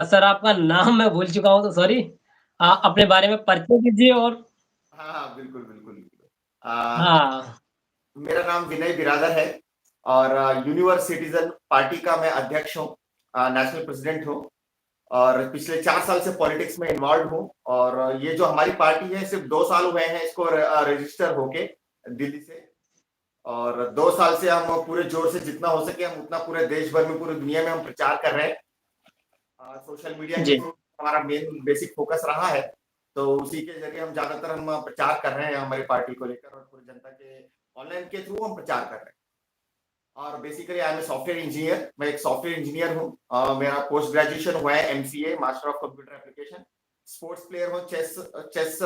Sir आपका नाम मैं भूल चुका हूँ तो सॉरी। अपने बारे में परिचय दीजिए और हाँ, हाँ, बिल्कुल, बिल्कुल, बिल्कुल। अ, हाँ, मेरा नाम विनय बिरादर है और यूनिवर्स सिटीज़न पार्टी का मैं अध्यक्ष हूँ, नेशनल प्रेसिडेंट हूँ और पिछले 4 साल से पॉलिटिक्स में इन्वॉल्व्ड हूँ और ये जो हमारी पार्टी है सिर्फ़ 2 साल हुए हैं इसको रजिस्टर होके दिल्ली से और 2 साल से हम पूरे ज़ोर से जितना हो सके हम उतना पूरे देश भर में, पूरी दुनिया में हम प्रचार कर रहे हैं। सोशल मीडिया के जी, थ्रू हमारा मेन बेसिक फोकस रहा है, तो उसी के ज़रिए हम ज़्यादातर हम प्रचार कर रहे हैं हमारी पार्टी को लेकर और पूरी जनता के ऑनलाइन के थ्रू हम प्रचार कर रहे हैं। और basically I am a software engineer, मैं एक सॉफ्टवेयर इंजीनियर हूँ। मेरा पोस्ट ग्रेजुएशन हुआ है MCA master of computer application. Sports player हूँ, चेस चेस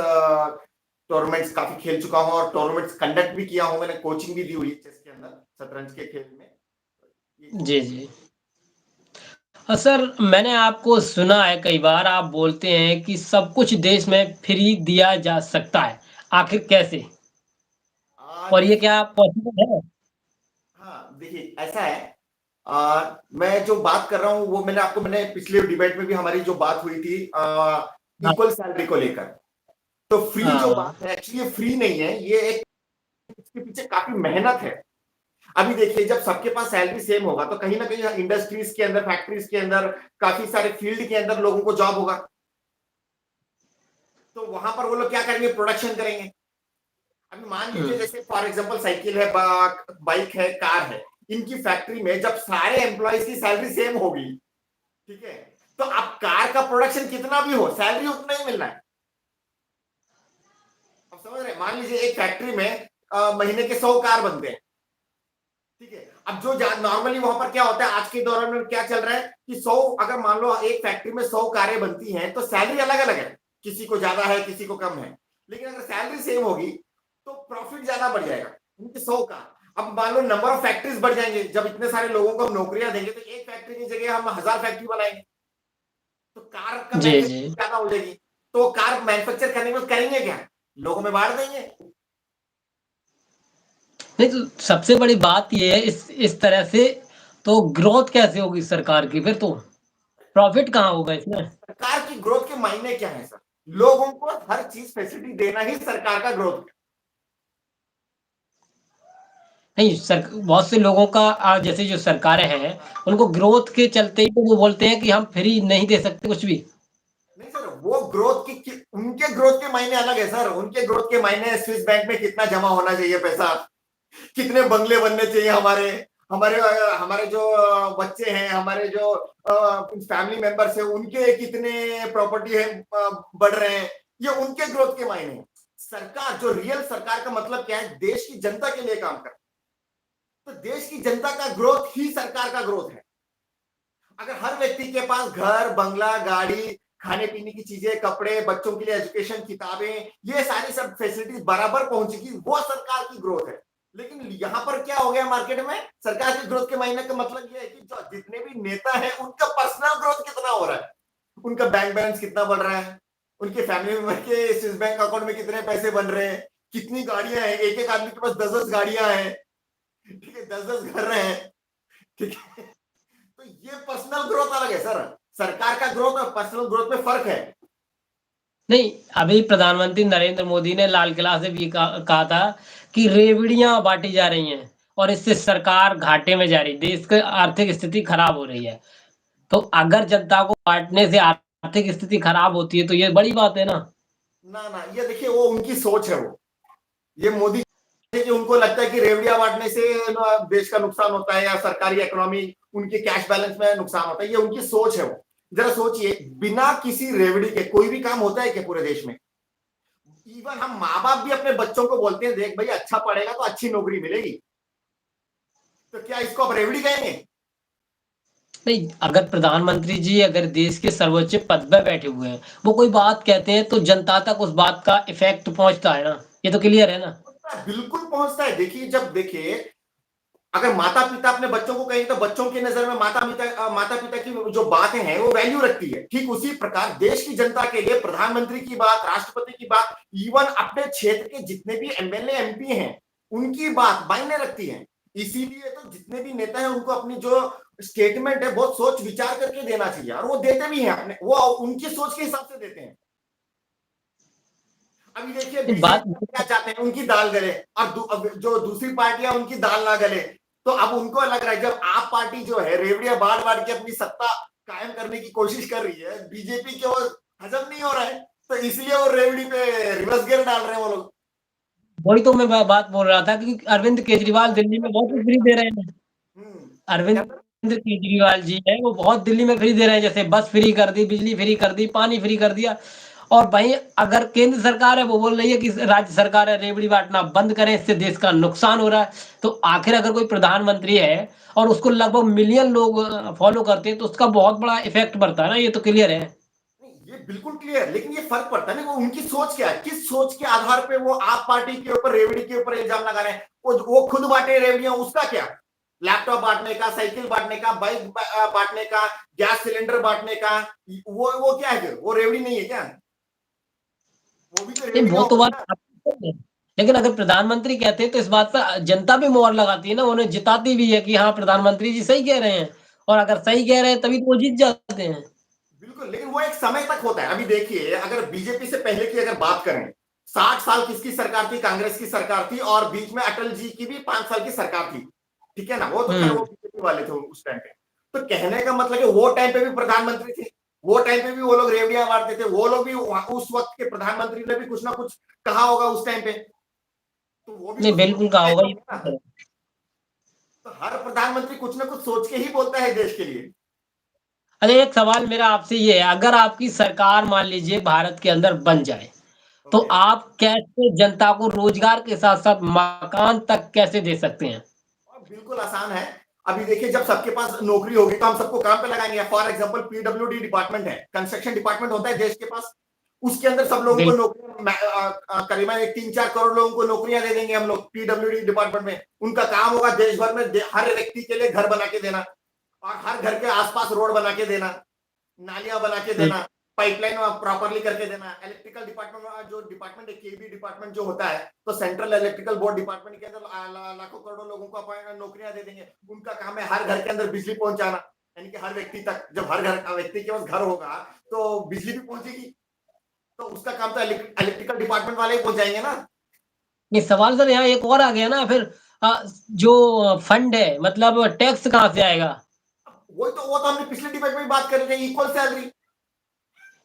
टूर्नामेंट्स काफ़ी खेल चुका हूँ और टूर्नामेंट्स कंडक्ट भी किया हूँ, मैंने कोचिंग भी दी हुई है चेस के अंदर, शतरंज के खेल में। ये चीज़ जी, जी। सर मैंने आपको सुना है कई बार आप बोलते हैं कि सब कुछ देश में फ्री दिया जा सकता है, आखिर कैसे? और ये देखिए क्या पॉसिबल है? हाँ, देखिए ऐसा है मैं जो बात कर रहा हूँ वो मैंने पिछले डिबेट में भी हमारी जो बात हुई थी हाँ, इक्वल सैलरी को लेकर। तो फ्री जो हाँ, बात है एक्चुअली ये फ्री नहीं है, ये एक इसके पीछे काफ़ी मेहनत है। अभी देखिए जब सबके पास सैलरी सेम होगा तो कहीं न कहीं इंडस्ट्रीज़ के अंदर, फैक्ट्रीज़ के अंदर, काफ़ी सारे फील्ड के अंदर लोगों को जॉब होगा। तो वहाँ पर वो लोग क्या करेंगे? प्रोडक्शन करेंगे। अभी मान हुँ, लीजिए जैसे फॉर एग्जांपल साइकिल है, बाइक है, कार है, इनकी फैक्ट्री में जब सारे एम्प्लॉइज की सैलरी सेम होगी, ठीक है? तो अब कार का प्रोडक्शन कितना भी हो, सैलरी उतना ही मिलना है। आप समझ रहे हैं? मान लीजिए एक फैक्ट्री में महीने के 100 कार बनते हैं, ठीक है? अब जो नॉर्मली वहां पर क्या होता है आज के दौरान में क्या चल रहा है कि 100 अगर मान लो एक फैक्ट्री में 100 कारें बनती हैं तो सैलरी अलग-अलग है। किसी को ज्यादा है, किसी को कम है। लेकिन अगर सैलरी सेम होगी तो प्रॉफिट ज्यादा बढ़ जाएगा। क्योंकि 100 कार अब मान लो नंबर ऑफ फैक्ट्रीज बढ़ जाएंगे, जब इतने सारे लोगों को हम नौकरियां देंगे तो एक फैक्ट्री की जगह हम 1000 फैक्ट्री बनाएंगे, तो कार का जी, जी। मैन्युफैक्चरिंग ज्यादा हो जाएगी। तो कार मैन्युफैक्चर करने में करेंगे क्या? लोगों में बांट देंगे। नहीं तो सबसे बड़ी बात ये है इस तरह से तो ग्रोथ कैसे होगी सरकार की फिर तो? प्रॉफिट कहाँ होगा इसमें? सरकार की ग्रोथ के मायने क्या है सर? लोगों को हर चीज फैसिलिटी देना ही सरकार का ग्रोथ है। नहीं सर बहुत से लोगों का जैसे जो सरकारें हैं, उनको ग्रोथ के चलते ही तो वो बोलते हैं कि हम फ्री नहीं दे सकते कुछ भी। नहीं सर, वो ग्रोथ उनके ग्रोथ के मायने अलग है सर। उनके ग्रोथ के मायने स्विस बैंक में कितना जमा होना चाहिए पैसा, कितने बंगले बनने चाहिए हमारे, हमारे जो बच्चे हैं, हमारे जो फैमिली मेंबर्स हैं, उनके कितने प्रॉपर्टी है बढ़ रहे हैं, ये उनके ग्रोथ के मायने हैं। सरकार जो रियल सरकार का मतलब क्या है? देश की जनता के लिए काम कर, तो देश की जनता का ग्रोथ ही सरकार का ग्रोथ है। अगर हर व्यक्ति के पास घर, बंगला, गाड़ी, खाने पीने की चीजें, कपड़े, बच्चों के लिए एजुकेशन, किताबें, ये सारी सब फैसिलिटीज बराबर पहुंचेगी, वो सरकार की ग्रोथ है। लेकिन यहाँ पर क्या हो गया मार्केट में? सरकार की ग्रोथ के मायने का मतलब ये है कि जो जितने भी नेता हैं उनका पर्सनल ग्रोथ कितना हो रहा है, उनका बैंक बैलेंस कितना बढ़ रहा है, उनके फैमिली मेंबर के स्विस बैंक अकाउंट में कितने पैसे बन रहे हैं, कितनी गाड़ियां हैं, एक एक आदमी के पास 10-10 गाड़ियां हैं, ठीक है, 10-10 घर हैं, ठीक है। तो ये पर्सनल ग्रोथ अलग है सर। सरकार का ग्रोथ और पर्सनल ग्रोथ में फर्क है। नहीं, अभी प्रधानमंत्री नरेंद्र मोदी ने लाल किला से भी कहा था कि रेवड़ियाँ बाँटी जा रही हैं और इससे सरकार घाटे में जा रही है, देश की आर्थिक स्थिति खराब हो रही है। तो अगर जनता को बाँटने से आर्थिक स्थिति खराब होती है तो ये बड़ी बात है ना? ना ना, ये देखिए वो उनकी सोच है। वो ये मोदी कि उनको लगता है कि रेवड़िया बांटने से देश का नुकसान होता है या सरकारी इकोनॉमी, उनके कैश बैलेंस में नुकसान होता है, ये उनकी सोच है। वो जरा सोचिए, बिना किसी रेवड़ी के कोई भी काम होता है क्या पूरे देश में? इवन हम माँ बाप भी अपने बच्चों को बोलते हैं देख भाई अच्छा पढ़ेगा तो अच्छी नौकरी मिलेगी, तो क्या इसको आप रेवड़ी कहेंगे? नहीं, अगर प्रधानमंत्री जी अगर देश के सर्वोच्च पद पे बैठे हुए हैं, वो कोई बात कहते हैं तो जनता तक उस बात का इफ़ेक्ट पहुँचता है ना? ये तो क्लियर है ना? बिल्कुल पहुंचता है। देखिए जब देखिए अगर माता पिता अपने बच्चों को कहें तो बच्चों की नजर में माता पिता की जो बातें हैं वो वैल्यू रखती है। ठीक उसी प्रकार देश की जनता के लिए प्रधानमंत्री की बात, राष्ट्रपति की बात, इवन अपने क्षेत्र के जितने भी एमएलए एमपी हैं उनकी बात मायने रखती है। इसीलिए तो जितने भी नेता हैं उनको अपनी जो स्टेटमेंट है, बहुत सोच विचार करके देना चाहिए, और वो देते भी हैं अपने, वो उनकी सोच के हिसाब से देते हैं। अभी देखिए बात बीजेपी क्या चाहते हैं, उनकी दाल गले, और जो दूसरी पार्टियां उनकी दाल ना गले, तो अब उनको लग रहा है जब आप पार्टी जो है रेवड़ियां बांट बांट के अपनी सत्ता कायम करने की कोशिश कर रही है, बीजेपी के वो हजम नहीं हो रहा है, तो इसलिए वो रेवड़ी पे रिवर्स गियर डाल रहे हैं वो लोग। वही तो मैं बात बोल रहा था कि अरविंद केजरीवाल दिल्ली में बहुत कुछ फ्री दे रहे हैं। क्या अरविंद केजरीवाल जी है, वो बहुत दिल्ली में फ्री दे रहे हैं, जैसे बस फ्री कर दी, बिजली फ्री कर दी, पानी फ्री कर दिया। और वहीं अगर केंद्र सरकार है वो बोल रही है कि राज्य सरकार है रेवड़ी बांटना बंद करें, इससे देश का नुकसान हो रहा है। तो आखिर अगर कोई प्रधानमंत्री है और उसको लगभग मिलियन लोग फॉलो करते हैं, तो उसका बहुत बड़ा इफेक्ट पड़ता है ना, ये तो क्लियर है। ये बिल्कुल क्लियर, लेकिन ये फर्क पड़ता है ना, वो उनकी सोच क्या है, किस सोच के आधार पे वो आप पार्टी के ऊपर रेवड़ी के ऊपर इल्जाम लगा रहे हैं। वो खुद बांटे रेवड़ियां, उसका क्या, लैपटॉप बांटने का, साइकिल बांटने का, बाइक बांटने का, गैस सिलेंडर बांटने का, वो क्या है, फिर वो रेवड़ी नहीं है क्या? वो भी तो नहीं, रेवड़ी का वो तो हो बात गया। आपकी सही है। लेकिन अगर प्रधानमंत्री कहते हैं तो इस बात पर जनता भी मोहर लगाती है ना, उन्हें जिताती भी है कि हाँ प्रधानमंत्री जी सही कह रहे हैं। और अगर सही कह रहे हैं तभी तो वो जीत जाते हैं। बिल्कुल, लेकिन वो एक समय तक होता है। अभी देखिए, अगर बीजेपी से पहले की अगर बात करें, 60 साल किसकी सरकार थी? कांग्रेस की सरकार थी, और बीच में अटल जी की भी 5 साल की सरकार थी, ठीक है ना? वो तो खैर वो हम्म। बीजेपी वाले थे उस टाइम पे। तो कहने का मतलब है वो टाइम पे भी प्रधानमंत्री थे, वो टाइम पे भी वो लोग रेवड़ियां बांटते थे, वो लोग भी उस वक्त के प्रधानमंत्री ने भी कुछ ना कुछ कहा होगा उस टाइम पे, तो वो भी नहीं, तो बिल्कुल सोच कहा के होगा होंगे ना। ये। तो हर प्रधानमंत्री कुछ ना कुछ सोच के ही बोलता है देश के लिए। अरे एक सवाल मेरा आपसे ये है, अगर आपकी सरकार मान लीजिए भारत के अंदर बन जाए, तो ओके, आप कैसे जनता को रोजगार के साथ साथ मकान तक कैसे दे सकते हैं? और बिल्कुल आसान है। अभी देखिए, जब सबके पास नौकरी होगी तो हम सबको काम पे लगाएंगे। फॉर एग्जांपल पीडब्ल्यूडी डिपार्टमेंट है, कंस्ट्रक्शन डिपार्टमेंट होता है देश के पास, उसके अंदर सब लोगों को बिल्कुल। नौकरियां, करीबन 3-4 करोड़ लोगों को नौकरियां दे देंगे हम लोग पीडब्ल्यूडी डिपार्टमेंट में। उनका काम होगा देश भर में हर व्यक्ति के लिए घर बना के देना, और हर घर के आसपास रोड बना के देना, नालियां बना के हम्म। देना, पाइपलाइन प्रॉपरली करके देना। इलेक्ट्रिकल डिपार्टमेंट जो डिपार्टमेंट है, केबी डिपार्टमेंट जो होता है, तो सेंट्रल इलेक्ट्रिकल बोर्ड डिपार्टमेंट के अंदर लाखों करोड़ों लोगों को नौकरियां दे देंगे। उनका काम है हर घर के अंदर बिजली पहुंचाना, यानी कि हर व्यक्ति तक, जब हर घर व्यक्ति के पास घर होगा तो बिजली भी पहुंचेगी, तो उसका काम तो इलेक्ट्रिकल डिपार्टमेंट वाले ही पहुंचाएंगे ना। ये सवाल सर यहाँ एक और आ गया ना फिर, जो फंड है मतलब टैक्स कहाँ से आएगा? वो तो हमने पिछले डिबेट में भी बात कर रहे थे, इक्वल सैलरी।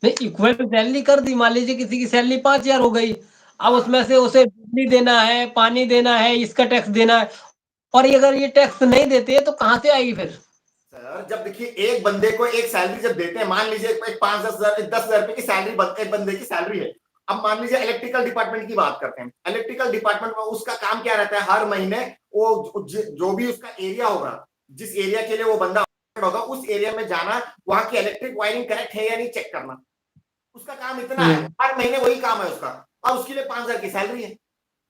नहीं, इक्वल सैलरी कर दी, मान लीजिए किसी की सैलरी 5,000 हो गई, अब हाँ उसमें से उसे बिजली देना है, पानी देना है, इसका टैक्स देना है, और ये अगर ये टैक्स नहीं देते तो कहाँ से आएगी फिर? सर, जब देखिए एक बंदे को एक सैलरी जब देते हैं, मान लीजिए एक 5-10 हजार 10,000 रुपए की सैलरी एक बंदे की सैलरी है। अब मान लीजिए इलेक्ट्रिकल डिपार्टमेंट की बात करते हैं, इलेक्ट्रिकल डिपार्टमेंट में उसका काम क्या रहता है, हर महीने वो जो भी उसका एरिया होगा, जिस एरिया के लिए वो बंदा होगा, उस एरिया में जाना, वहां की इलेक्ट्रिक वायरिंग करेक्ट है या नहीं चेक करना। उसका काम इतना है, हम्म। हर महीने वही काम है उसका, और उसके लिए 5,000 की सैलरी है।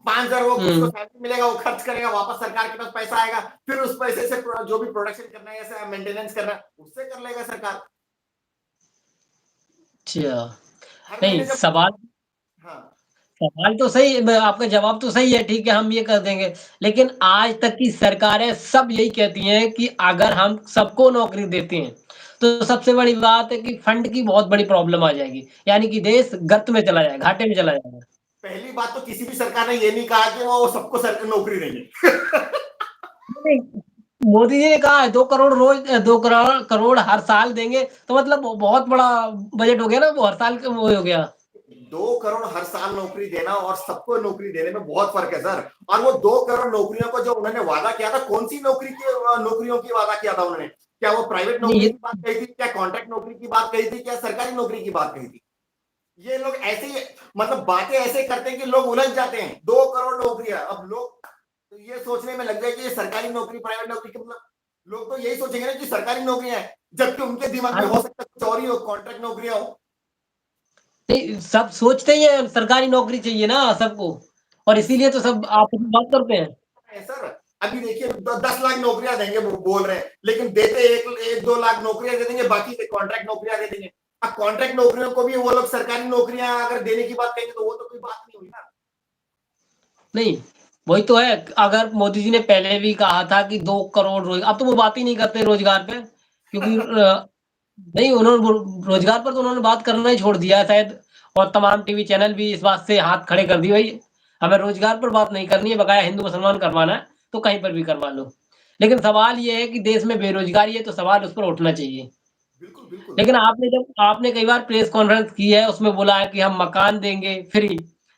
5,000 वो उसको हम्म। सैलरी मिलेगा, वो खर्च करेगा, वापस सरकार के पास पैसा आएगा, फिर उस पैसे से जो भी प्रोडक्शन करना है या मेंटेनेंस करना है उससे कर लेगा सरकार। अच्छा। हर नहीं, महीने जब, सवाल हाँ सवाल तो सही है, आपका जवाब तो सही है, ठीक है हम ये कर देंगे। लेकिन आज तक की सरकारें सब यही कहती हैं कि अगर हम सबको नौकरी देते हैं तो सबसे बड़ी बात है कि फंड की बहुत बड़ी प्रॉब्लम आ जाएगी, यानी कि देश गर्त में चला जाएगा, घाटे में चला जाएगा। पहली बात तो किसी भी सरकार ने ये नहीं कहा कि वो सबको नौकरी देंगे। नहीं, मोदी जी ने कहा है 2 करोड़ रोज, 2 करोड़ हर साल देंगे, तो मतलब बहुत बड़ा बजट हो गया ना, वो हर साल का वो हो गया। 2 करोड़ हर साल नौकरी देना और सबको नौकरी देने में बहुत फर्क है सर। और वो 2 करोड़ नौकरियों को जो उन्होंने वादा किया था, कौन सी नौकरियों की वादा किया था उन्होंने? क्या वो प्राइवेट नहीं नौकरी ये की बात कही थी, क्या कॉन्ट्रैक्ट नौकरी की बात कही थी, क्या सरकारी नौकरी की बात कही थी? ये लोग ऐसे ही, मतलब बातें ऐसे करते हैं कि लोग उलझ जाते हैं। 2 करोड़ नौकरियां, अब लोग तो ये सोचने में लग जाए कि ये सरकारी नौकरी प्राइवेट नौकरी के, मतलब लोग तो यही सोचेंगे ना कि सरकारी नौकरियां हैं, जबकि उनके दिमाग में हर हो सकता है कुछ और ही हो, कॉन्ट्रैक्ट नौकरियां हो। नहीं, सब सोचते ही है सरकारी नौकरी चाहिए ना सबको, और इसीलिए तो सब आपस में बात करते हैं। है सर। अभी देखिए 10 लाख नौकरियां देंगे बोल रहे हैं, लेकिन देते 1-2 लाख नौकरियां दे देंगे, बाकी कॉन्ट्रैक्ट नौकरियां दे देंगे। अब कॉन्ट्रैक्ट नौकरियों को भी वो लोग सरकारी नौकरियां अगर देने की बात कहेंगे तो वो तो कोई बात नहीं हुई ना। नहीं, वही तो है। अगर मोदी जी ने पहले भी कहा था कि 2 करोड़ अब तो वो बात ही नहीं करते रोज़गार पे, क्योंकि नहीं उन्होंने रोज़गार पर तो उन्होंने बात करना ही छोड़ दिया है शायद, और तमाम टीवी चैनल भी इस बात से हाथ खड़े कर दिए, भाई हमें रोज़गार पर बात नहीं करनी है, बकाया हिंदू-मुसलमान करवाना है, तो कहीं पर भी करवा लो। लेकिन सवाल ये है कि देश में बेरोज़गारी है, तो सवाल उस पर उठना चाहिए। बिल्कुल, बिल्कुल। लेकिन आपने कई बार प्रेस कॉन्फ्रेंस की है, उसमें बोला है कि हम मकान देंगे फ्री,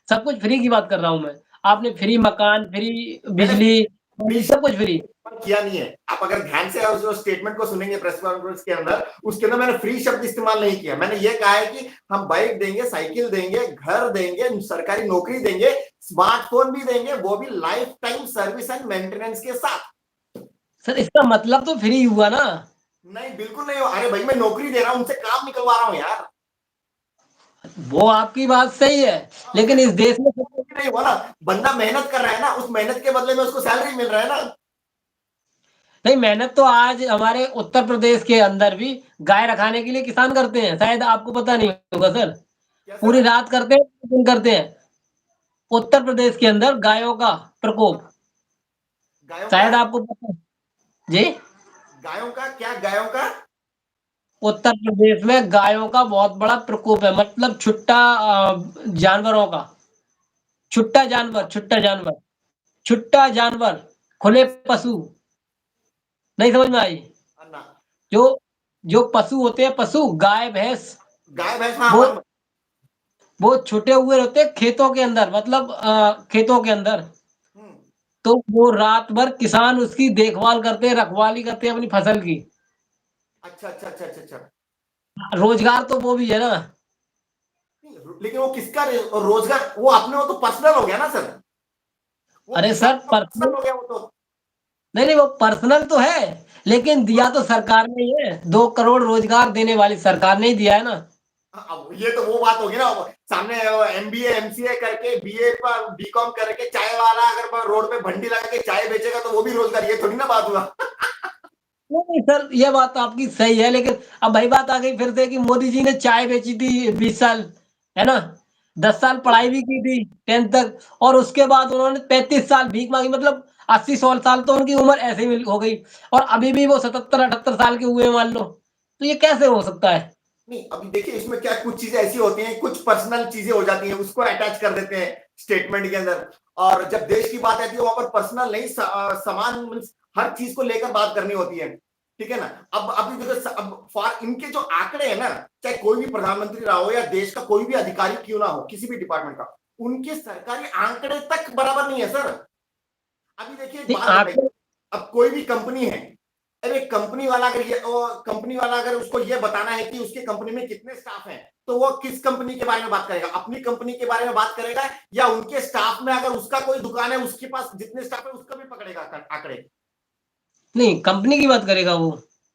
सब कुछ फ्री की बात कर रहा हूँ मैं। आपने फ्री मकान, फ्री मैंने बिजली, फ्री पानी सब कुछ फ्री। शब्द किया नहीं है। आप अगर ध्यान से उस स्टेटमेंट को सुनेंगे प्रेस कॉन्फ्रेंस के अंदर, उसके अंदर मैंने फ्री शब्द इस्तेमाल नहीं किया। मैंने ये कहा है कि हम बाइक देंगे, साइकिल देंगे, घर देंगे, सरकारी नौकरी देंगे, स्मार्टफ़ोन भी देंगे, वो भी life time service and maintenance के साथ। सर इसका मतलब तो फ्री हुआ ना? नहीं, बिल्कुल नहीं। अरे भाई मैं नौकरी दे रहा हूँ, उनसे काम निकलवा रहा हूँ यार। वो आपकी बात सही है, हाँ, लेकिन इस देश में नहीं हुआ ना। बंदा मेहनत कर रहा है ना, उस मेहनत के बदले में उसको सैलरी मिल रहा है ना। नहीं, मेहनत तो आज हमारे उत्तर प्रदेश के अंदर भी गाय रखाने के लिए किसान करते हैं, शायद आपको पता नहीं होगा सर। क्या पूरी सर? रात करते हैं, दिन करते हैं। उत्तर प्रदेश के अंदर गायों का प्रकोप, गायों का? शायद आपको पता है। जी? गायों का क्या? गायों का? उत्तर प्रदेश में गायों का बहुत बड़ा प्रकोप है, मतलब छुट्टा जानवरों का, छुट्टा जानवर, खुले पशु, नहीं समझ में आई? ना। जो जो पशु होते हैं, पशु गाय भैंस, गाय भैंस, हाँ वो छुटे हुए होते हैं खेतों के अंदर, मतलब खेतों के अंदर। हम्म। तो वो रात भर किसान उसकी देखभाल करते हैं, रखवाली करते हैं अपनी फसल की। अच्छा, अच्छा, अच्छा, अच्छा, अच्छा। रोजगार तो वो भी है ना। लेकिन वो किसका रोजगार? वो अपने, वो तो पर्सनल हो गया ना सर। वो अरे किसान सर का पर्सनल हो गया वो तो। नहीं वो पर्सनल तो है, लेकिन दिया तो सरकार ने ही है। 2 करोड़ रोजगार देने वाली सरकार ने ही दिया है ना। अब ये तो वो बात होगी ना। सामने एमबीए एमसीए करके बीए पर बीकॉम करके चाय वाला अगर रोड पे भंडी लगा के चाय बेचेगा तो वो भी रोजगार, ये थोड़ी ना बात हुआ। नहीं सर, ये बात तो आपकी सही है, लेकिन अब भाई बात आ गई फिर से कि मोदी जी ने चाय बेची थी 20 साल, है ना? 10 साल पढ़ाई भी की थी 10th तक, और उसके बाद उन्होंने 35 साल भीख मांगी, मतलब 80-100 साल तो उनकी उम्र ऐसे ही हो गई, और अभी भी वो 77-78 साल के हुए मान लो, तो ये कैसे हो सकता है? नहीं, अभी देखिए इसमें क्या, कुछ चीजें ऐसी होती हैं, कुछ पर्सनल चीजें हो जाती हैं, उसको अटैच कर देते हैं स्टेटमेंट के अंदर। और जब देश की बात आती है वहां पर पर्सनल नहीं, समान मीन्स हर चीज को लेकर बात करनी होती है। ठीक है ना? अब अभी देखो, अब फॉर इनके जो आंकड़े हैं ना, चाहे कोई भी प्रधानमंत्री रहा हो या देश का कोई भी अधिकारी क्यों ना हो, किसी भी डिपार्टमेंट का, उनके सरकारी आंकड़े तक बराबर नहीं है सर। अभी देखिए एक नहीं बात बताइए। आंकड़े अब कोई भी कंपनी है, अरे कंपनी वाला अगर ये, कंपनी वाला अगर उसको ये बताना है कि उसके कंपनी में कितने स्टाफ हैं, तो वो किस कंपनी के बारे में बात करेगा? अपनी कंपनी के बारे में बात करेगा, या उनके स्टाफ में अगर उसका कोई दुकान है उसके पास जितने स्टाफ है उसका भी पकड़ेगा आंकड़े? नहीं, कंपनी की बात करेगा वो।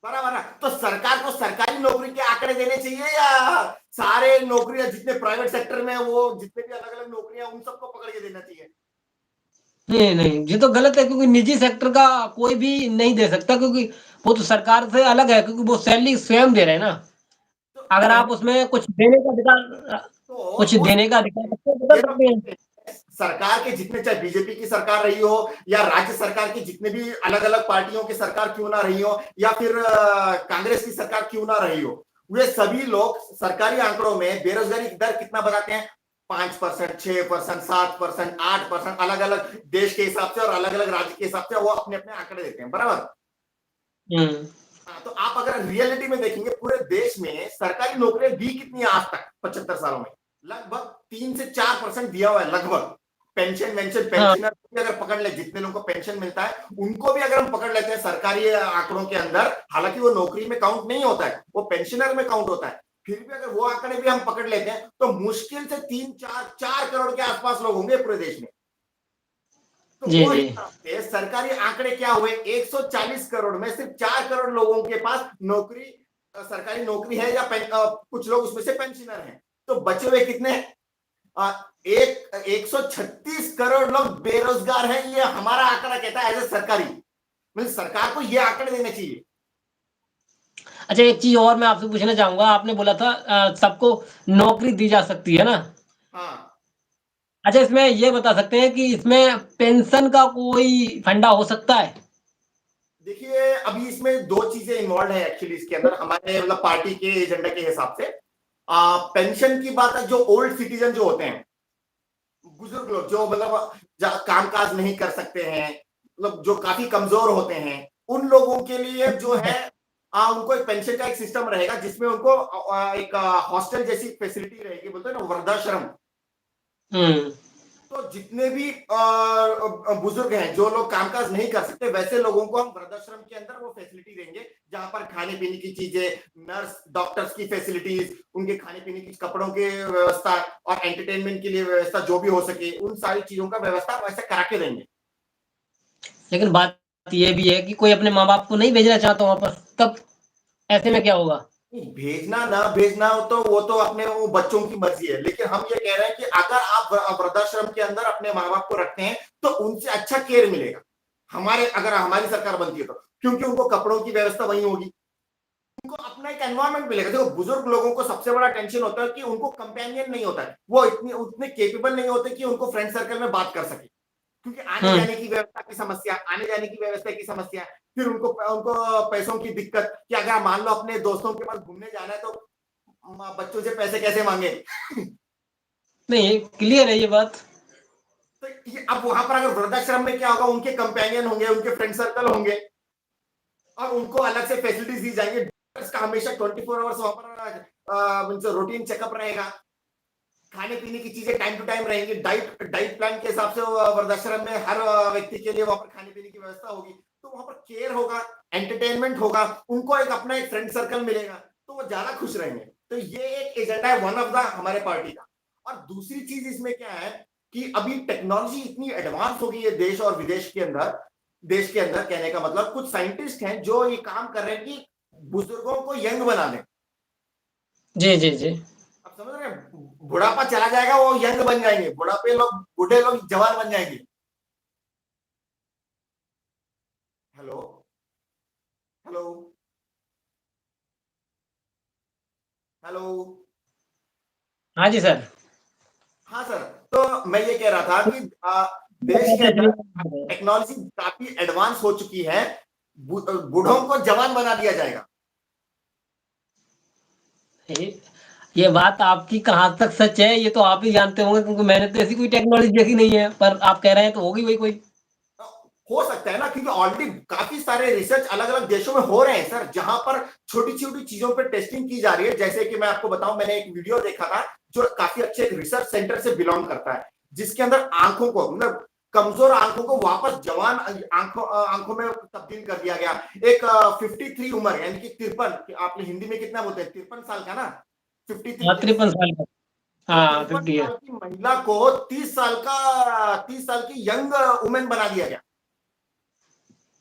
बराबर है। तो सरकार को सरकारी नौकरी के आंकड़े देने चाहिए, या सारे नौकरियां जितने प्राइवेट सेक्टर में वो जितने भी अलग अलग नौकरियां उन सबको पकड़ के देना चाहिए? नहीं ये तो गलत है, क्योंकि निजी सेक्टर का कोई भी नहीं दे सकता, क्योंकि वो तो सरकार से अलग है, क्योंकि वो सैलरी स्वयं दे रहे हैं ना। तो अगर आप कहने, उसमें कुछ देने का अधिकार, तो कुछ वो देने का अधिकार रखते हैं, तो ये कर तो सकते हैं। सरकार के जितने, चाहे बीजेपी की सरकार रही हो या राज्य सरकार की जितने भी अलग अलग पार्टियों की सरकार क्यों ना रही हो, या फिर कांग्रेस की सरकार क्यों ना रही हो, वे सभी लोग सरकारी आंकड़ों में बेरोजगारी की दर कितना बताते हैं? 5%, 6%, 7%, 8%, अलग अलग देश के हिसाब से और अलग अलग राज्य के हिसाब से वो अपने अपने आंकड़े देते हैं। बराबर? हम्म। हाँ, तो आप अगर रियलिटी में देखेंगे पूरे देश में सरकारी नौकरियां दी कितनी है आज तक 75 सालों में? लगभग 3 से 4% दिया हुआ है लगभग। पेंशन वेंशन, हाँ। पेंशनर भी अगर पकड़ ले, जितने लोगों को पेंशन मिलता है उनको भी अगर हम पकड़ लेते हैं सरकारी आंकड़ों के अंदर, हालांकि वो नौकरी में काउंट नहीं होता है, वो पेंशनर में काउंट होता है, फिर भी अगर वो आंकड़े भी हम पकड़ लेते हैं तो मुश्किल से 3-4 करोड़ के आसपास लोग होंगे पूरे देश में। तो जी वो जी। हिसाब से सरकारी आंकड़े क्या हुए? 140 करोड़ में सिर्फ 4 करोड़ लोगों के पास नौकरी, सरकारी नौकरी है, या कुछ लोग उसमें से पेंशनर हैं। तो बचे हुए कितने हैं? एक 136 करोड़ लोग बेरोजगार हैं। ये हमारा आंकड़ा कहता है एज ए सरकारी, मतलब सरकार को ये आंकड़े देने चाहिए। अच्छा, एक चीज और मैं आपसे पूछना चाहूंगा, आपने बोला था सबको नौकरी दी जा सकती है ना? हाँ, अच्छा, इसमें ये बता सकते हैं कि इसमें पेंशन का कोई फंडा हो सकता है? देखिए, अभी इसमें 2 चीज़ें इन्वॉल्व है एक्चुअली इसके अंदर हमारे मतलब पार्टी के एजेंडा के हिसाब से। पेंशन की बात है, जो ओल्ड सिटीज़न जो होते हैं, बुजुर्ग लोग जो मतलब काम-काज नहीं कर सकते हैं, मतलब जो काफ़ी कमज़ोर होते हैं, उन लोगों के लिए जो है उनको एक पेंशन का एक सिस्टम रहेगा जिसमें उनको एक हॉस्टल जैसी फैसिलिटी रहेगी, बोलते हैं ना वृद्धाश्रम। हुँ। तो जितने भी बुजुर्ग हैं, जो लोग कामकाज नहीं कर सकते, वैसे लोगों को हम वृद्धाश्रम के अंदर वो फैसिलिटी देंगे, जहाँ पर खाने-पीने की चीज़ें, नर्स, डॉक्टर्स की फैसिलिटीज़, उनके खाने-पीने की कपड़ों की व्यवस्था और एंटरटेनमेंट के लिए व्यवस्था जो भी हो सके, उन सारी चीज़ों का व्यवस्था वैसे करा के देंगे। लेकिन बात ये भी है कि कोई अपने माँ-बाप को नहीं भेजना चाहता वहाँ पर, तब ऐसे में क्या होगा? नहीं, भेजना ना भेजना हो तो वो तो अपने वो बच्चों की मर्जी है, लेकिन हम ये कह रहे हैं कि अगर आप वृद्धाश्रम के अंदर अपने माँ-बाप को रखते हैं, तो उनसे अच्छा केयर मिलेगा। अगर हमारी सरकार बनती है तो, क्योंकि उनको कपड़ों की व्यवस्था वहीं होगी। उनको अपना एक एनवायरनमेंट मिलेगा। देखो, बुजुर्ग लोगों को सबसे बड़ा टेंशन होता है कि उनको कंपेनियन नहीं होता है। वो इतने उतने कैपेबल नहीं होते कि उनको फ्रेंड सर्कल में बात कर सके। क्योंकि हुँ। आने-जाने की व्यवस्था की समस्या, आने-जाने की व्यवस्था की समस्या, फिर उनको उनको पैसों की दिक्कत कि अगर मान लो अपने दोस्तों के पास घूमने जाना है तो बच्चों से पैसे कैसे माँगे? नहीं, क्लियर है ये बात। तो ये अब वहाँ पर अगर वृद्धाश्रम में क्या होगा, उनके कंपेनियन होंगे, उनके फ्रेंड सर्कल होंगे और उनको अलग से फैसिलिटीज़ दी जाएँगी। डॉक्टर्स का हमेशा 24 आवर्स वहाँ पर मीन्स रूटीन चेकअप रहेगा। खाने-पीने की चीज़ें टाइम टू टाइम रहेंगी। डाइट डाइट प्लान के हिसाब से वृद्धाश्रम में हर व्यक्ति के लिए वहाँ पर खाने-पीने की व्यवस्था होगी। तो वहाँ पर केयर होगा, एंटरटेनमेंट होगा, उनको एक अपना एक फ्रेंड सर्कल मिलेगा, तो वो ज़्यादा खुश रहेंगे। तो ये एक एजेंडा है वन ऑफ द हमारे पार्टी का। और दूसरी चीज़ इसमें क्या है कि अभी टेक्नोलॉजी इतनी एडवांस हो गई है देश और विदेश के अंदर, देश के अंदर कहने का मतलब कुछ साइंटिस्ट हैं जो ये काम कर रहे हैं कि बुजुर्गों को यंग बना दें। जी, जी, जी। आप समझ रहे हैं? बुढ़ापा चला जाएगा, वो यंग बन जाएँगे, बूढ़े लोग जवान बन जाएँगे। हेलो? हेलो? हेलो? हाँ जी, सर। हाँ सर, तो मैं ये कह रहा था कि देश के अंदर टेक्नोलॉजी काफ़ी एडवांस हो चुकी है, बूढ़ों को जवान बना दिया जाएगा। ये ये बात आपकी कहाँ तक सच है, ये तो आप ही जानते होंगे क्योंकि मैंने तो ऐसी कोई टेक्नोलॉजी देखी नहीं है, पर आप कह रहे हैं तो होगी वही कोई। अ, हो सकता है ना, क्योंकि ऑलरेडी काफ़ी सारे रिसर्च अलग-अलग देशों में हो रहे हैं सर, जहाँ पर छोटी-छोटी चीज़ों पे टेस्टिंग की जा रही है। जैसे कि मैं आपको बताऊँ, मैंने एक वीडियो देखा था, जो काफ़ी अच्छे एक रिसर्च सेंटर से बिलॉन्ग करता है, जिसके अंदर आँखों को मतलब कमज़ोर आँखों को वापस जवान आँखों में तब्दील कर दिया गया। एक 53 उम्र यानी कि 53, आपने हिंदी में कितना बोलते हैं? 53 साल का ना? 53 हाँ, ईयर्स। 53 साल का। तो हाँ, 53 50 है। साल की महिला को 30 साल की यंग वुमन बना दिया गया।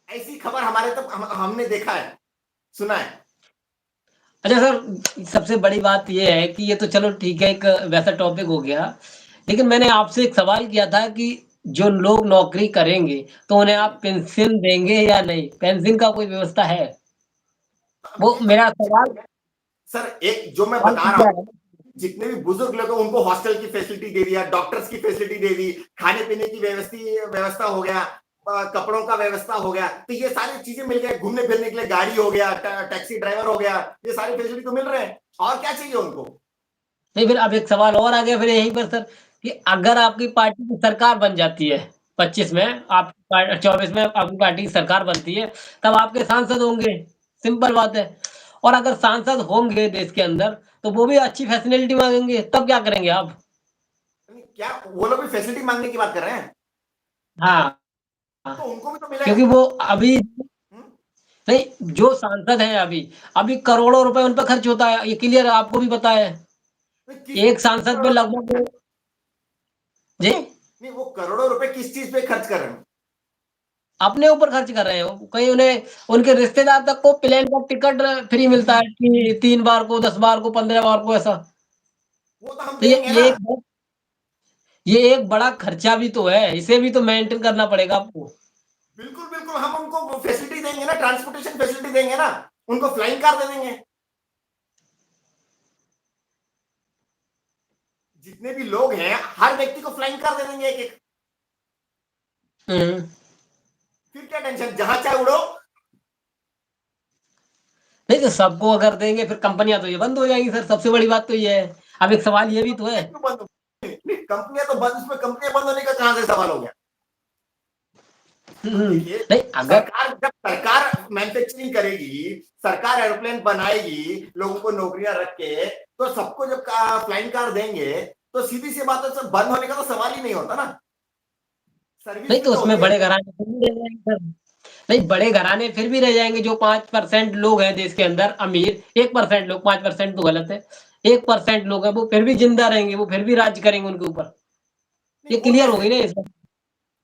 ऐसी खबर हमारे तक हमने देखा है, सुना है। अच्छा सर, सबसे बड़ी बात ये है कि ये तो चलो ठीक है, एक वैसा टॉपिक हो गया। लेकिन मैंने आपसे एक सवाल किया था कि जो लोग नौकरी करेंगे, तो उन्हें आप पेंशन देंगे या नहीं? पेंशन का कोई व्यवस्था है? अब वो ये तो मेरा सवाल सर, एक जो मैं सवाल बता रहा क्या हूँ, है? जितने भी बुजुर्ग लोग हैं उनको हॉस्टल की फैसिलिटी दे दिया, डॉक्टर्स की फैसिलिटी दे दी, खाने पीने की व्यवस्था हो गया, कपड़ों का व्यवस्था हो गया, तो ये सारी चीजें मिल गए। घूमने फिरने के लिए गाड़ी हो गया, टैक्सी ड्राइवर हो गया, ये सारी फैसिलिटी तो मिल रहे हैं। और क्या चाहिए उनको? नहीं, फिर अब एक सवाल और आ गया फिर यहीं पर सर कि अगर आपकी पार्टी की सरकार बन जाती है 25 में, आपकी 24 में आपकी पार्टी की सरकार बनती है, तब आपके सांसद होंगे, सिंपल बात है। और अगर सांसद होंगे देश के अंदर, तो वो भी अच्छी फैसिलिटी माँगेंगे, तब क्या करेंगे आप? क्या वो लोग भी फैसिलिटी मांगने की बात कर रहे हैं? हाँ, तो हाँ, उनको भी तो मिलेगा। क्योंकि वो अभी हम्म? नहीं, जो सांसद हैं अभी करोड़ों रुपए उन पे खर्च होता है, ये क्लियर आपको भी पता है। तो किस एक किस सांसद पे करोड़ लगभग जी? नहीं, वो करोड़ों रुपए किस चीज पे खर्च कर रहे हैं? अपने ऊपर खर्च कर रहे हैं वो। कहीं उन्हें उनके रिश्तेदार तक को प्लेन का टिकट फ्री मिलता है कि 3 बार को, 10 बार को, 15 बार को ऐसा। वो तो हम तो ये देंगे ये ना। एक ये एक बड़ा खर्चा भी तो है, इसे भी तो मेंटेन करना पड़ेगा आपको। बिल्कुल बिल्कुल, हम उनको फैसिलिटी देंगे ना, ट्रांसपोर्टेशन फैसिलिटी देंगे ना, उनको फ्लाइंग कार दे देंगे। जितने भी लोग हैं हर व्यक्ति को फ्लाइंग कार दे देंगे एक एक। फिर क्या टेंशन, जहां चाहे उड़ो। नहीं तो सबको अगर देंगे फिर कंपनियां तो ये बंद हो जाएंगी सर, सबसे बड़ी बात तो ये है। अब एक सवाल ये भी तो है। क्यों बंद हो? कंपनियां तो बंद, उसमें कंपनियां बंद होने का कहां से सवाल हो गया? देखिए, नहीं अगर जब सरकार मैन्युफैक्चरिंग करेगी, सरकार एरोप्लेन बनाएगी, लोगों को नौकरियां रख के, तो सबको जब फ्लाइंग कार देंगे तो सीधी सी बात है सर, बंद होने का तो सवाल ही नहीं होता ना। सर्विस नहीं भी तो तो उसमें होती है। बड़े घराने फिर भी रह जाएंगे सर। नहीं बड़े घराने फिर भी रह जाएंगे, जो 5% लोग हैं देश के अंदर अमीर, 1% लोग, 5% तो गलत है, 1% लोग हैं वो फिर भी जिंदा रहेंगे, वो फिर भी राज करेंगे उनके ऊपर। नहीं ये वो क्लियर हो कैसे? गई ना ये सर।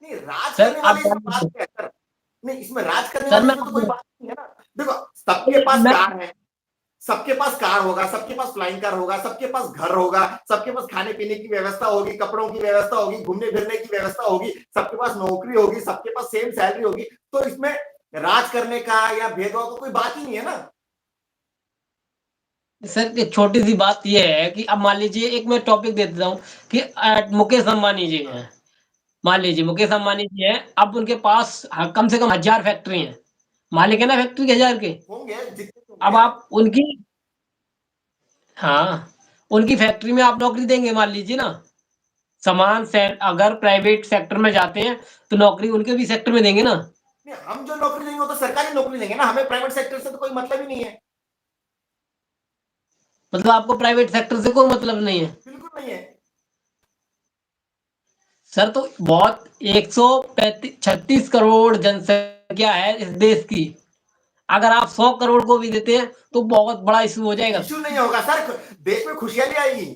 नहीं, राज सर करने आप वाले इसमें बात क्या है सर? नहीं, इसमें राज करने सर वाले मैं इसमें तो कोई बात नहीं है ना। देखो, सबके पास मैं कार है, सबके पास कार होगा, सबके पास फ्लाइंग कार होगा, सबके पास घर होगा, सबके पास खाने पीने की व्यवस्था होगी, कपड़ों की व्यवस्था होगी, घूमने फिरने की व्यवस्था होगी, सबके पास नौकरी होगी, सबके पास सेम सैलरी होगी। तो इसमें राज करने का या भेदभाव का कोई बात ही नहीं है ना। सर एक छोटी सी बात ये है कि अब मान लीजिए, एक मैं टॉपिक दे देता हूँ कि मुकेश अंबानी जी हैं। हाँ, मान लीजिए मुकेश अंबानी जी हैं, अब उनके पास कम से कम 1000 फैक्ट्री हैं, मालिक है ना फैक्ट्री के 1000 के। होंगे जितने अब होंगे। आप उनकी, हाँ, उनकी फैक्ट्री में आप नौकरी देंगे मान लीजिए ना, समान से अगर प्राइवेट सेक्टर में जाते हैं तो नौकरी उनके भी सेक्टर में देंगे ना। नहीं, हम जो नौकरी देंगे वो तो सरकारी नौकरी देंगे ना, हमें प्राइवेट सेक्टर से तो कोई मतलब ही नहीं है। मतलब आपको प्राइवेट सेक्टर से कोई मतलब नहीं है। बिल्कुल नहीं है। सर तो बहुत 136 करोड़ जनसंख्या है इस देश की, अगर आप 100 करोड़ को भी देते हैं तो बहुत बड़ा इशू हो जाएगा। इश्यू नहीं होगा सर, देश में खुशहाली आएगी।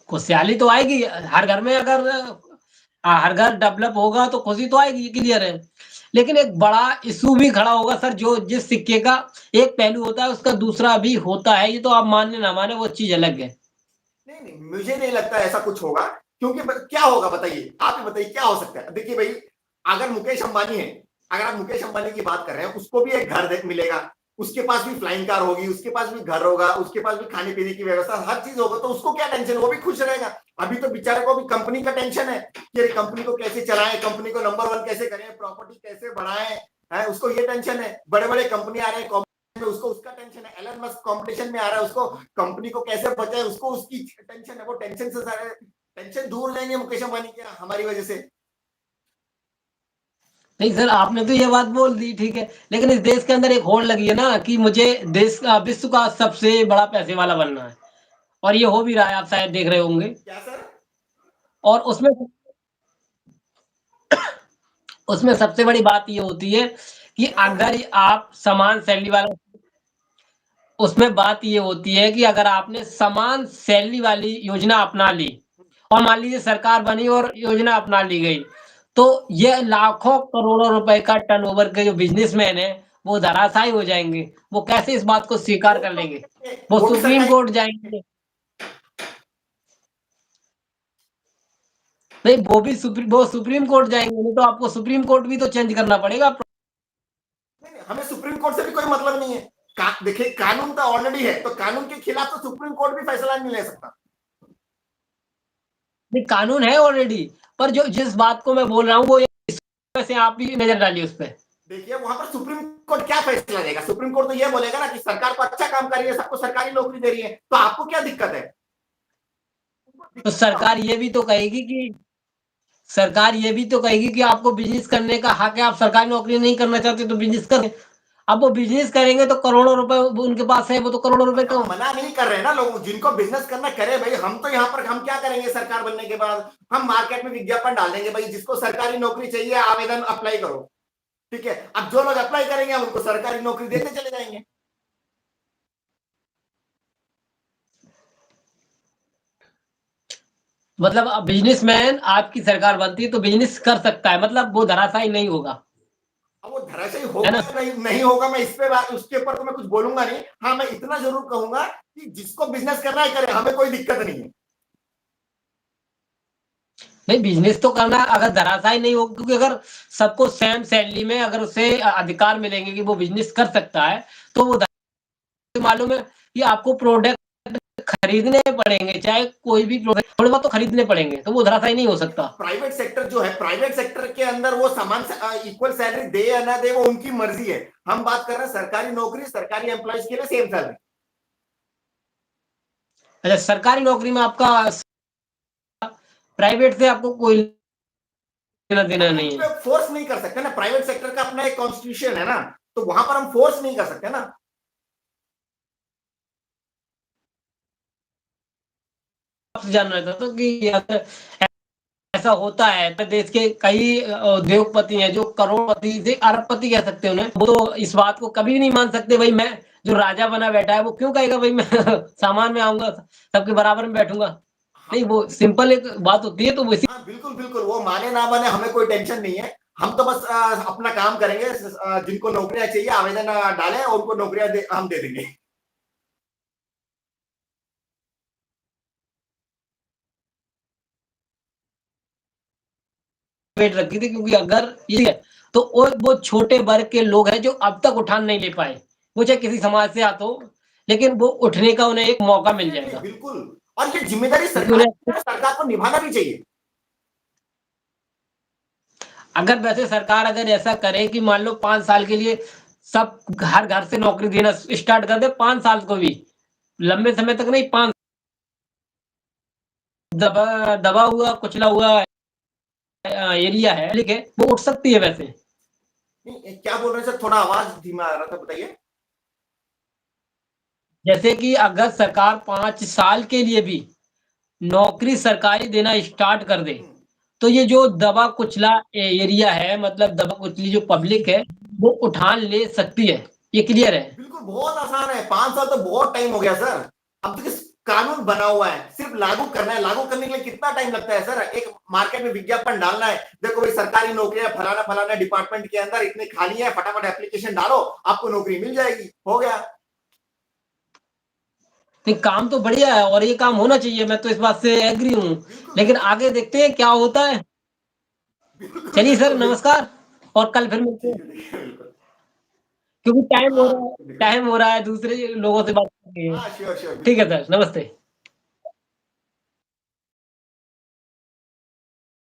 खुशहाली तो आएगी हर घर में, अगर हर घर डेवलप होगा तो खुशी तो आएगी, क्लियर है। लेकिन एक बड़ा इशू भी खड़ा होगा सर, जो जिस सिक्के का एक पहलू होता है उसका दूसरा भी होता है, ये तो आप माने ना माने वो चीज अलग है। नहीं नहीं, मुझे नहीं लगता ऐसा कुछ होगा। क्योंकि क्या होगा बताइए, आप ही बताइए क्या हो सकता है। देखिए भाई, अगर मुकेश अंबानी है, अगर आप मुकेश अंबानी की बात कर रहे हैं, उसको भी एक घर मिलेगा, उसके पास भी फ्लाइंग कार होगी, उसके पास भी घर होगा, उसके पास भी खाने पीने की व्यवस्था, हर चीज होगा, तो उसको क्या टेंशन, वो भी खुश रहेगा। अभी तो बेचारे को भी कंपनी का टेंशन है कि कंपनी को कैसे चलाएं, कंपनी को नंबर 1 कैसे करें, प्रॉपर्टी कैसे बढ़ाएं, है उसको ये टेंशन है। बड़े बड़े कंपनी आ रहे हैं में, उसको उसका टेंशन है। एलन मस्क कंपटीशन में आ रहा है, उसको कंपनी को कैसे बचाए, उसको उसकी टेंशन है। वो टेंशन से सारे टेंशन दूर हो जाएंगे मुकेश अंबानी के हमारी वजह से। नहीं सर आपने तो ये बात बोल दी ठीक है, लेकिन इस देश के अंदर एक होड़ लगी है ना कि मुझे देश का, विश्व का सबसे बड़ा पैसे वाला बनना है, और ये हो भी रहा है, आप शायद देख रहे होंगे। क्या सर? और उसमें उसमें सबसे बड़ी बात ये होती है कि क्या सर? अगर आप समान सैलरी वाला, उसमें बात ये होती है कि अगर आपने समान सैलरी वाली योजना अपना ली, और मान लीजिए सरकार बनी और योजना अपना ली गई, तो ये लाखों करोड़ों रुपए का टर्नओवर के जो बिजनेसमैन है वो धराशायी हो जाएंगे। वो कैसे इस बात को स्वीकार वो कर तो लेंगे? वो वो भी सुप्रीम सरकारी। कोर्ट जाएंगे। नहीं वो सुप्रीम कोर्ट जाएंगे, नहीं तो आपको सुप्रीम कोर्ट भी तो चेंज करना पड़ेगा। नहीं नहीं, हमें सुप्रीम कोर्ट से भी कोई मतलब नहीं है। देखिए, कानून तो ऑलरेडी है, तो कानून के खिलाफ तो सुप्रीम कोर्ट भी फैसला नहीं ले सकता। नहीं कानून है ऑलरेडी, पर जो जिस बात को मैं बोल रहा हूँ वो वैसे आप भी नजर डालिए उस पर। देखिए, वहां पर सुप्रीम कोर्ट क्या फैसला देगा? सुप्रीम कोर्ट तो ये बोलेगा ना कि सरकार को अच्छा काम कर रही है, सबको सरकारी नौकरी दे रही है, तो आपको क्या दिक्कत है? तो सरकार ये भी तो कहेगी कि आपको बिजनेस करने का हक है, आप सरकारी नौकरी नहीं करना चाहते तो बिजनेस करें। अब वो बिजनेस करेंगे तो करोड़ों रुपए उनके पास है, वो तो करोड़ों रुपए हम का। मना नहीं कर रहे हैं ना लोगों, जिनको बिजनेस करना करे भाई। हम तो यहाँ पर हम क्या करेंगे सरकार बनने के बाद? हम मार्केट में विज्ञापन डाल देंगे भाई, जिसको सरकारी नौकरी चाहिए आवेदन अप्लाई करो। ठीक है, अब जो लोग अप्लाई करेंगे हम उनको सरकारी नौकरी देते चले जाएंगे। मतलब अब बिजनेसमैन आपकी सरकार बनती है तो बिजनेस कर सकता है, मतलब वो धराशायी नहीं होगा, अब वो धराशायी है होगा ना। या नहीं नहीं होगा, मैं इस पे बात, उसके ऊपर तो मैं कुछ बोलूंगा नहीं। हाँ, मैं इतना जरूर कहूंगा कि जिसको बिजनेस करना है करे, हमें कोई दिक्कत नहीं है। नहीं बिजनेस तो करना अगर धराशायी नहीं होगा, क्योंकि अगर सबको सेम सैलरी में अगर उसे अधिकार मिलेंगे कि वो बिजनेस कर सकता है, तो वो मालूम है कि आपको प्रोडक्ट खरीदने पड़ेंगे, चाहे कोई भी प्रोडक्ट थोड़े बहुत तो खरीदने पड़ेंगे, तो वो धराशायी नहीं हो सकता। प्राइवेट सेक्टर जो है, प्राइवेट सेक्टर के अंदर वो समान इक्वल सैलरी दे या ना दे, वो उनकी मर्जी है। हम बात कर रहे हैं सरकारी नौकरी, सरकारी एम्प्लॉयज के लिए सेम सैलरी। अच्छा, सरकारी नौकरी में आपका प्राइवेट से आपको कोई लेना देना नहीं है। फोर्स नहीं कर सकते ना, प्राइवेट सेक्टर का अपना एक कॉन्स्टिट्यूशन है ना, तो वहां पर हम फोर्स नहीं कर सकते ना। आपसे जानना चाहता था कि अगर ऐसा होता है तो देश के कई उद्योगपति हैं जो करोड़पति से अरबपति कह सकते हैं उन्हें, वो तो इस बात को कभी नहीं मान सकते भाई मैं जो राजा बना बैठा है वो क्यों कहेगा भाई मैं सामान में आऊंगा सबके बराबर में बैठूंगा। नहीं, वो सिंपल एक बात होती है, तो वो इसी हाँ बिल्कुल बिल्कुल, वो माने ना माने हमें कोई टेंशन नहीं है। हम तो बस अपना काम करेंगे, जिनको नौकरियां चाहिए आवेदन डालें और उनको नौकरियां हम दे देंगे। वेट रखी थी, क्योंकि अगर ये है तो वो छोटे वर्ग के लोग हैं जो अब तक उठान नहीं ले पाए, वो चाहे किसी समाज से आते हो, लेकिन वो उठने का उन्हें एक मौका मिल जाएगा। बिल्कुल, और ये जिम्मेदारी क्योंकि उन्हें सरकार को निभाना भी चाहिए। अगर वैसे सरकार अगर ऐसा करे कि मान लो 5 साल के लिए सब घर घर से नौकरी देना स्टार्ट कर दे, 5 साल को भी लंबे समय तक नहीं, 5 दबा दबा हुआ कुचला हुआ एरिया है, ठीक है, वो उठ सकती है वैसे। नहीं, क्या बोल रहे हैं सर, थोड़ा आवाज धीमा आ रहा था, बताइए। जैसे कि अगर सरकार 5 साल के लिए भी नौकरी सरकारी देना स्टार्ट कर दे, तो ये जो दबा कुचला एरिया है, मतलब दबा कुचली जो पब्लिक है, वो उठान ले सकती है। ये क्लियर है। बिल्कुल, बहुत आसान है। 5 साल तो बहुत टाइम हो गया सर। अब तो कानून बना हुआ है, सिर्फ लागू करना है। लागू करने के लिए कितना टाइम लगता है सर? एक मार्केट में विज्ञापन डालना है, देखो भाई सरकारी नौकरियां फलाना फलाना डिपार्टमेंट के अंदर इतने खाली है, फटाफट एप्लीकेशन डालो, आपको नौकरी मिल जाएगी, हो गया। तो काम तो बढ़िया है और ये काम होना चाहिए, मैं तो इस बात से एग्री हूँ, लेकिन आगे देखते हैं क्या होता है। चलिए सर, नमस्कार, और कल फिर मिलते हैं, बिल्कुल। क्योंकि हाँ टाइम हो रहा है, दूसरे लोगों से बात करनी है। हाँ, श्योर श्योर, ठीक है बिल्कुल। सर, नमस्ते।